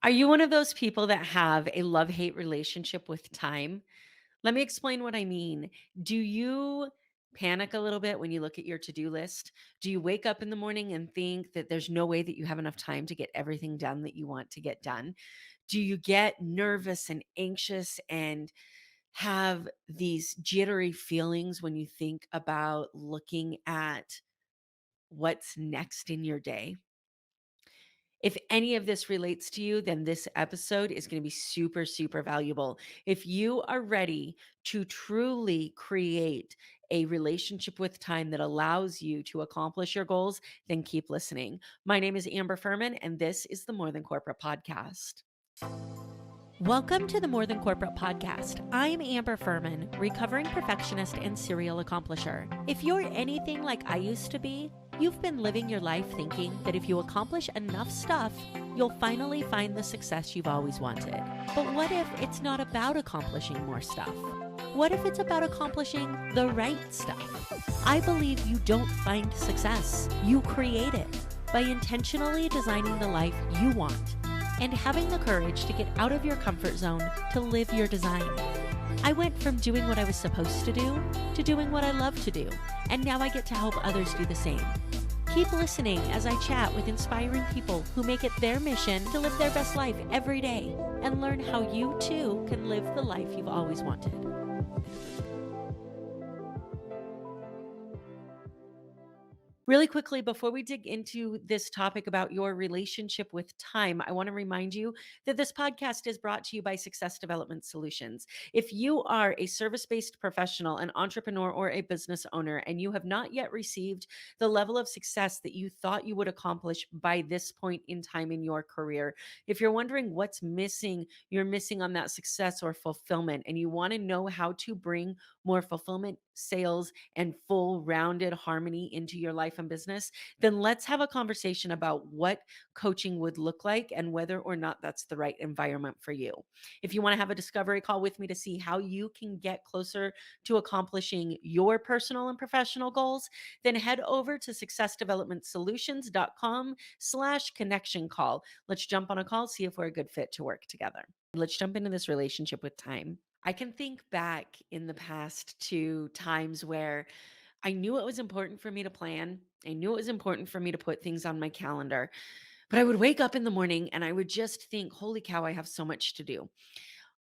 Are you one of those people that have a love-hate relationship with time? Let me explain what I mean. Do you panic a little bit when you look at your to-do list? Do you wake up in the morning and think that there's no way that you have enough time to get everything done that you want to get done? Do you get nervous and anxious and have these jittery feelings when you think about looking at what's next in your day? If any of this relates to you, then this episode is going to be super, super valuable. If you are ready to truly create a relationship with time that allows you to accomplish your goals, then keep listening. My name is Amber Furman, and this is the More Than Corporate Podcast. Welcome to the More Than Corporate Podcast. I'm Amber Furman, recovering perfectionist and serial accomplisher. If you're anything like I used to be, you've been living your life thinking that if you accomplish enough stuff, you'll finally find the success you've always wanted. But what if it's not about accomplishing more stuff? What if it's about accomplishing the right stuff? I believe you don't find success, you create it by intentionally designing the life you want and having the courage to get out of your comfort zone to live your design. I went from doing what I was supposed to do to doing what I love to do, and now I get to help others do the same. Keep listening as I chat with inspiring people who make it their mission to live their best life every day and learn how you too can live the life you've always wanted. Really quickly, before we dig into this topic about your relationship with time, I want to remind you that this podcast is brought to you by Success Development Solutions. If you are a service based professional, an entrepreneur, or a business owner, and you have not yet received the level of success that you thought you would accomplish by this point in time in your career, if you're wondering what's missing, you're missing on that success or fulfillment, and you want to know how to bring more fulfillment, sales, and full rounded harmony into your life and business, then let's have a conversation about what coaching would look like and whether or not that's the right environment for you. If you want to have a discovery call with me to see how you can get closer to accomplishing your personal and professional goals, then head over to successdevelopmentsolutions.com/connection call. Let's jump on a call, see if we're a good fit to work together. Let's jump into this relationship with time. I can think back in the past to times where I knew it was important for me to plan. I knew it was important for me to put things on my calendar, but I would wake up in the morning and I would just think, holy cow, I have so much to do.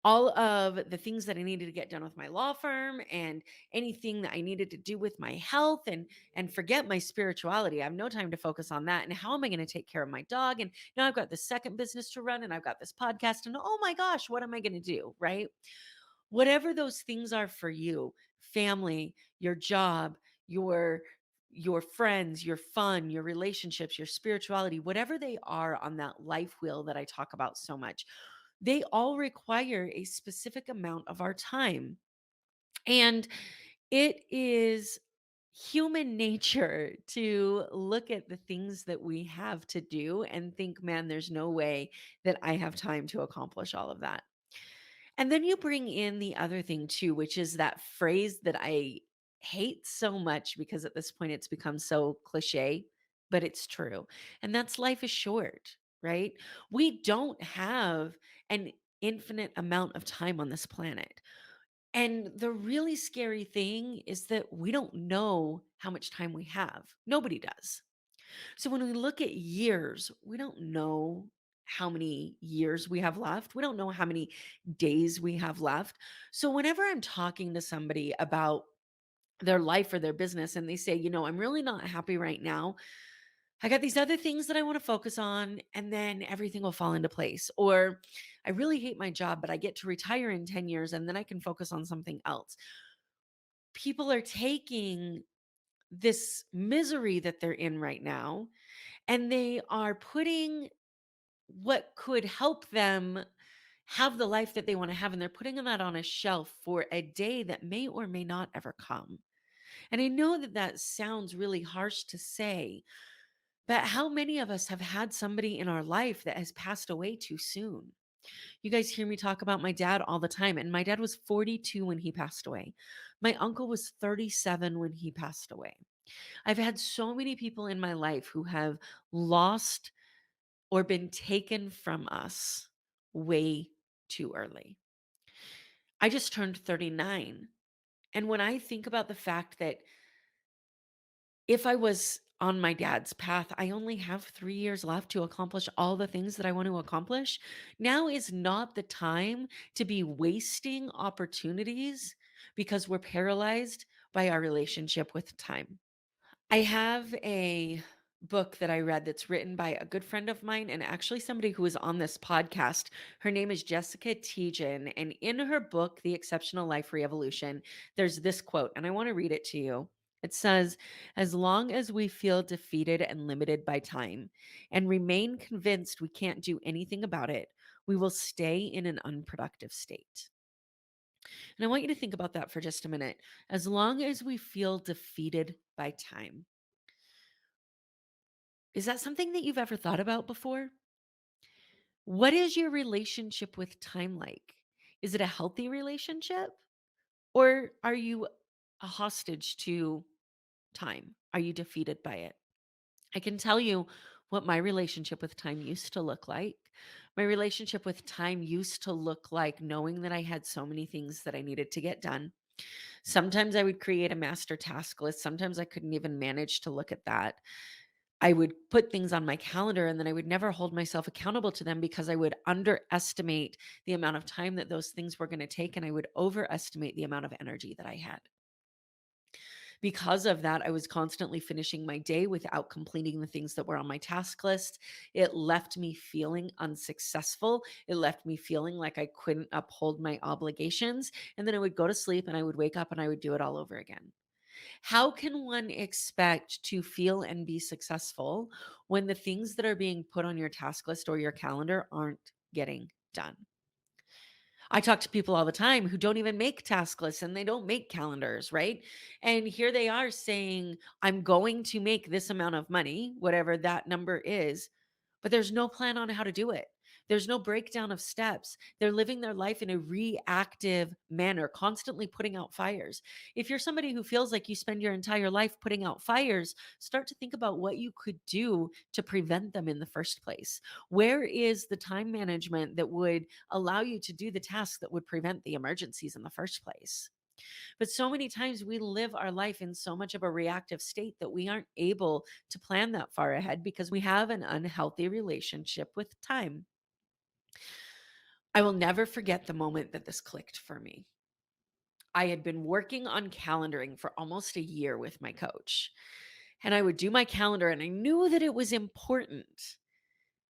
All of the things that I needed to get done with my law firm and anything that I needed to do with my health and forget my spirituality. I have no time to focus on that. And how am I going to take care of my dog? And now I've got this second business to run and I've got this podcast and oh my gosh, what am I going to do? Right? Whatever those things are for you, family, your job, your your friends, your fun, your relationships, your spirituality, whatever they are on that life wheel that I talk about so much, they all require a specific amount of our time. And it is human nature to look at the things that we have to do and think, man, there's no way that I have time to accomplish all of that. And then you bring in the other thing too, which is that phrase that I hate so much because at this point it's become so cliche, but it's true. And that's life is short, right? We don't have an infinite amount of time on this planet. And the really scary thing is that we don't know how much time we have. Nobody does. So when we look at years, we don't know how many years we have left. We don't know how many days we have left. So whenever I'm talking to somebody about their life or their business and they say, I'm really not happy right now. I got these other things that I want to focus on and then everything will fall into place. Or I really hate my job, but I get to retire in 10 years and then I can focus on something else. People are taking this misery that they're in right now and they are putting what could help them have the life that they want to have and they're putting that on a shelf for a day that may or may not ever come. And I know that that sounds really harsh to say, but how many of us have had somebody in our life that has passed away too soon? You guys hear me talk about my dad all the time, and my dad was 42 when he passed away. My uncle was 37 when he passed away. I've had so many people in my life who have lost or been taken from us way too early. I just turned 39. And when I think about the fact that if I was on my dad's path, I only have 3 years left to accomplish all the things that I want to accomplish. Now is not the time to be wasting opportunities because we're paralyzed by our relationship with time. I have a book that I read that's written by a good friend of mine and actually somebody who is on this podcast. Her name is Jessica Tejan. And in her book, The Exceptional Life Re-Evolution, there's this quote, and I want to read it to you. It says, "As long as we feel defeated and limited by time and remain convinced we can't do anything about it, we will stay in an unproductive state." And I want you to think about that for just a minute. As long as we feel defeated by time, is that something that you've ever thought about before? What is your relationship with time like? Is it a healthy relationship or are you a hostage to time? Are you defeated by it? I can tell you what my relationship with time used to look like. My relationship with time used to look like knowing that I had so many things that I needed to get done. Sometimes I would create a master task list. Sometimes I couldn't even manage to look at that. I would put things on my calendar and then I would never hold myself accountable to them because I would underestimate the amount of time that those things were going to take and I would overestimate the amount of energy that I had. Because of that, I was constantly finishing my day without completing the things that were on my task list. It left me feeling unsuccessful. It left me feeling like I couldn't uphold my obligations. And then I would go to sleep and I would wake up and I would do it all over again. How can one expect to feel and be successful when the things that are being put on your task list or your calendar aren't getting done? I talk to people all the time who don't even make task lists and they don't make calendars, right? And here they are saying, I'm going to make this amount of money, whatever that number is, but there's no plan on how to do it. There's no breakdown of steps. They're living their life in a reactive manner, constantly putting out fires. If you're somebody who feels like you spend your entire life putting out fires, start to think about what you could do to prevent them in the first place. Where is the time management that would allow you to do the tasks that would prevent the emergencies in the first place? But so many times we live our life in so much of a reactive state that we aren't able to plan that far ahead because we have an unhealthy relationship with time. I will never forget the moment that this clicked for me. I had been working on calendaring for almost a year with my coach, and I would do my calendar, and I knew that it was important.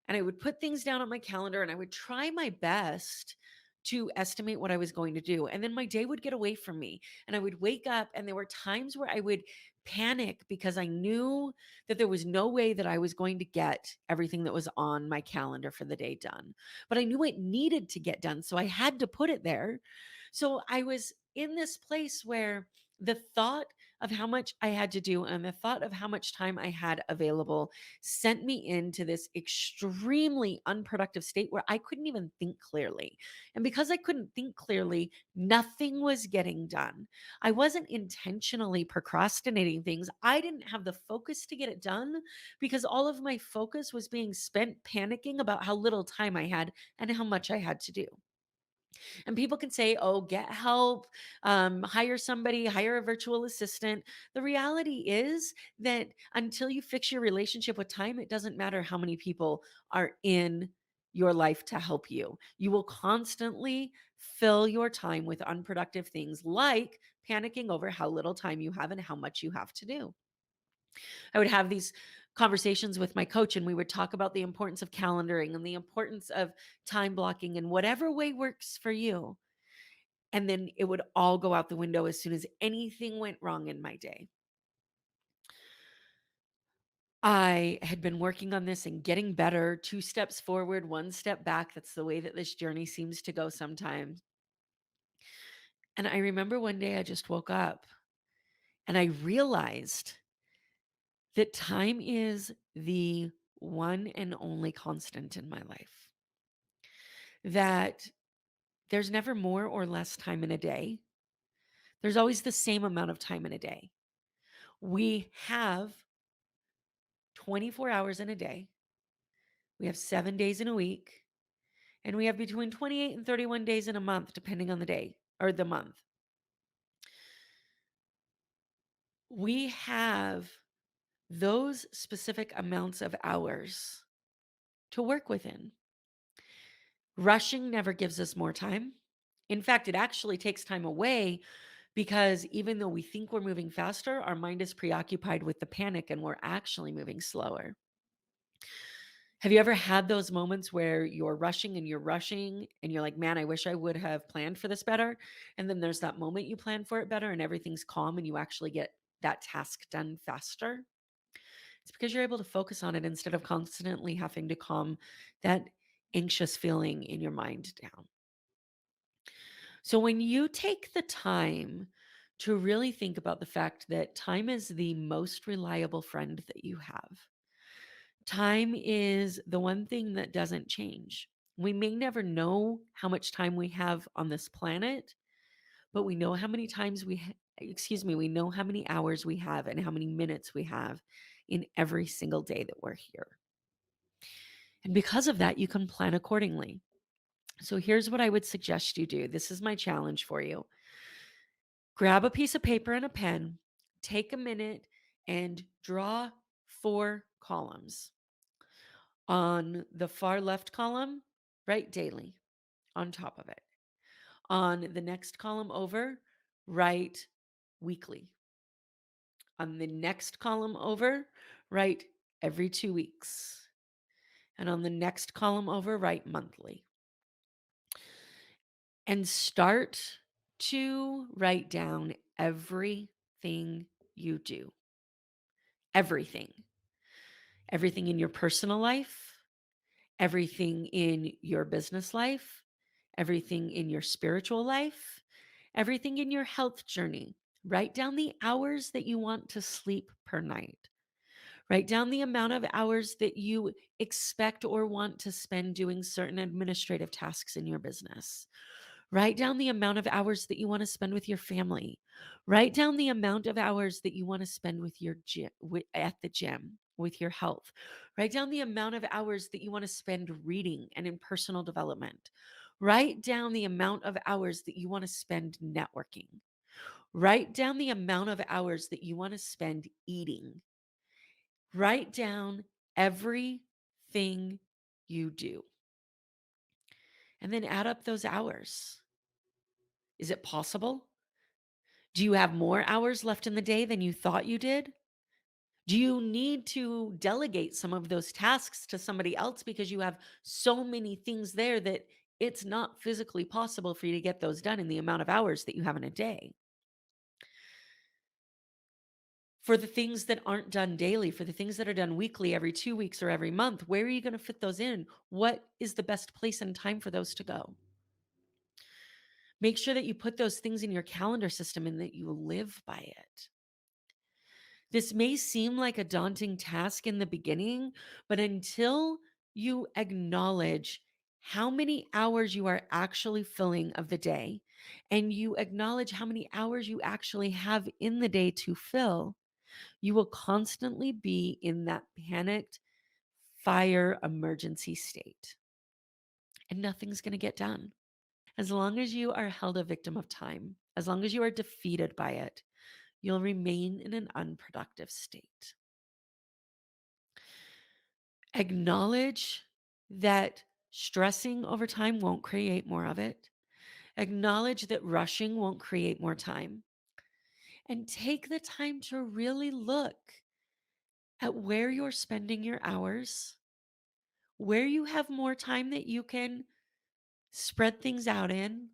And I would put things down on my calendar and I would try my best to estimate what I was going to do. And then my day would get away from me and I would wake up and there were times where I would panic because I knew that there was no way that I was going to get everything that was on my calendar for the day done. But I knew it needed to get done, so I had to put it there. So I was in this place where the thought of how much I had to do and the thought of how much time I had available sent me into this extremely unproductive state where I couldn't even think clearly. And because I couldn't think clearly, nothing was getting done. I wasn't intentionally procrastinating things. I didn't have the focus to get it done because all of my focus was being spent panicking about how little time I had and how much I had to do. And people can say, oh, get help, hire somebody, hire a virtual assistant. The reality is that until you fix your relationship with time, it doesn't matter how many people are in your life to help you. You will constantly fill your time with unproductive things like panicking over how little time you have and how much you have to do. I would have these conversations with my coach and we would talk about the importance of calendaring and the importance of time blocking in whatever way works for you. And then it would all go out the window as soon as anything went wrong in my day. I had been working on this and getting better, 2 steps forward, 1 step back. That's the way that this journey seems to go sometimes. And I remember one day I just woke up and I realized that time is the one and only constant in my life. That there's never more or less time in a day. There's always the same amount of time in a day. We have 24 hours in a day. We have 7 days in a week, and we have between 28 and 31 days in a month, depending on the day or the month. We have those specific amounts of hours to work within. Rushing never gives us more time. In fact, it actually takes time away because even though we think we're moving faster, our mind is preoccupied with the panic and we're actually moving slower. Have you ever had those moments where you're rushing and you're like, man, I wish I would have planned for this better? And then there's that moment you plan for it better and everything's calm and you actually get that task done faster? It's because you're able to focus on it instead of constantly having to calm that anxious feeling in your mind down. So when you take the time to really think about the fact that time is the most reliable friend that you have, time is the one thing that doesn't change. We may never know how much time we have on this planet, but we know how many times we know how many hours we have and how many minutes we have in every single day that we're here. And because of that, you can plan accordingly. So here's what I would suggest you do. This is my challenge for you. Grab a piece of paper and a pen, take a minute, and draw 4 columns. On the far left column, write daily on top of it. On the next column over, write weekly. On the next column over, write every 2 weeks. And on the next column over, write monthly. And start to write down everything you do. Everything. Everything in your personal life, everything in your business life, everything in your spiritual life, everything in your health journey. Write down the hours that you want to sleep per night. Write down the amount of hours that you expect or want to spend doing certain administrative tasks in your business. Write down the amount of hours that you want to spend with your family. Write down the amount of hours that you want to spend with your gym, at the gym, with your health. Write down the amount of hours that you want to spend reading and in personal development. Write down the amount of hours that you want to spend networking. Write down the amount of hours that you want to spend eating. Write down everything you do and then add up those hours. Is it possible? Do you have more hours left in the day than you thought you did? Do you need to delegate some of those tasks to somebody else because you have so many things there that it's not physically possible for you to get those done in the amount of hours that you have in a day? For the things that aren't done daily, for the things that are done weekly, every 2 weeks or every month, where are you going to fit those in? What is the best place and time for those to go? Make sure that you put those things in your calendar system and that you live by it. This may seem like a daunting task in the beginning, but until you acknowledge how many hours you are actually filling of the day, and you acknowledge how many hours you actually have in the day to fill, you will constantly be in that panicked fire emergency state, and nothing's going to get done. As long as you are held a victim of time, as long as you are defeated by it, you'll remain in an unproductive state. Acknowledge that stressing over time won't create more of it. Acknowledge that rushing won't create more time. And take the time to really look at where you're spending your hours, where you have more time that you can spread things out in,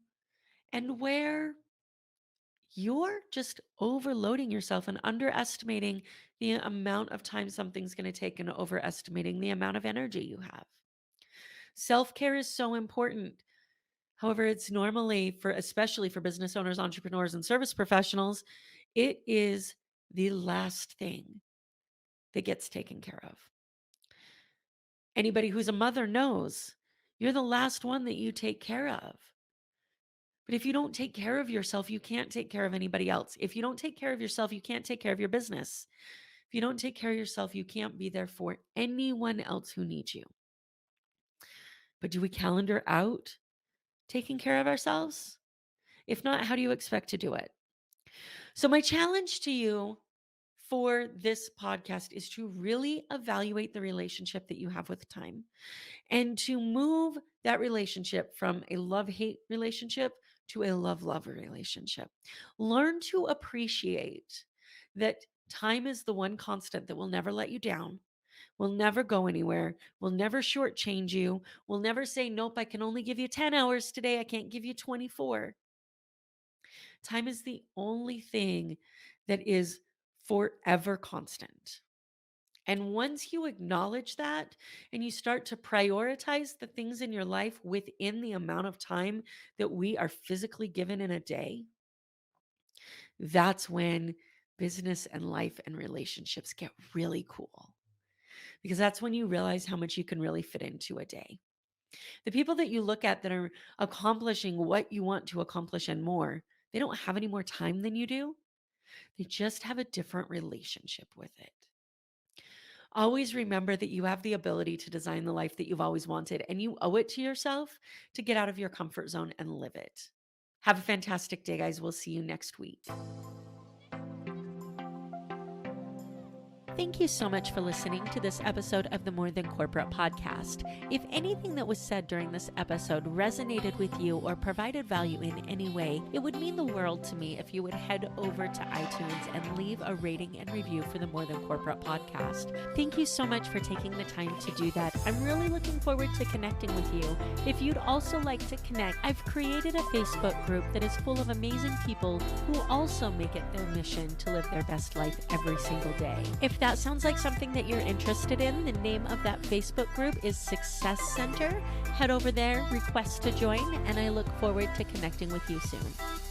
and where you're just overloading yourself and underestimating the amount of time something's going to take and overestimating the amount of energy you have. Self care is so important. However, it's normally especially for business owners, entrepreneurs, and service professionals, it is the last thing that gets taken care of. Anybody who's a mother knows you're the last one that you take care of. But if you don't take care of yourself, you can't take care of anybody else. If you don't take care of yourself, you can't take care of your business. If you don't take care of yourself, you can't be there for anyone else who needs you. But do we calendar out taking care of ourselves? If not, how do you expect to do it? So, my challenge to you for this podcast is to really evaluate the relationship that you have with time and to move that relationship from a love hate relationship to a love love relationship. Learn to appreciate that time is the one constant that will never let you down, will never go anywhere, will never shortchange you, will never say, nope, I can only give you 10 hours today, I can't give you 24. Time is the only thing that is forever constant. And once you acknowledge that and you start to prioritize the things in your life within the amount of time that we are physically given in a day, that's when business and life and relationships get really cool. Because that's when you realize how much you can really fit into a day. The people that you look at that are accomplishing what you want to accomplish and more, they don't have any more time than you do. They just have a different relationship with it. Always remember that you have the ability to design the life that you've always wanted, and you owe it to yourself to get out of your comfort zone and live it. Have a fantastic day, guys. We'll see you next week. Thank you so much for listening to this episode of the More Than Corporate podcast. If anything that was said during this episode resonated with you or provided value in any way, it would mean the world to me if you would head over to iTunes and leave a rating and review for the More Than Corporate podcast. Thank you so much for taking the time to do that. I'm really looking forward to connecting with you. If you'd also like to connect, I've created a Facebook group that is full of amazing people who also make it their mission to live their best life every single day. If that sounds like something that you're interested in, the name of that Facebook group is Success Center. Head over there, request to join, and I look forward to connecting with you soon.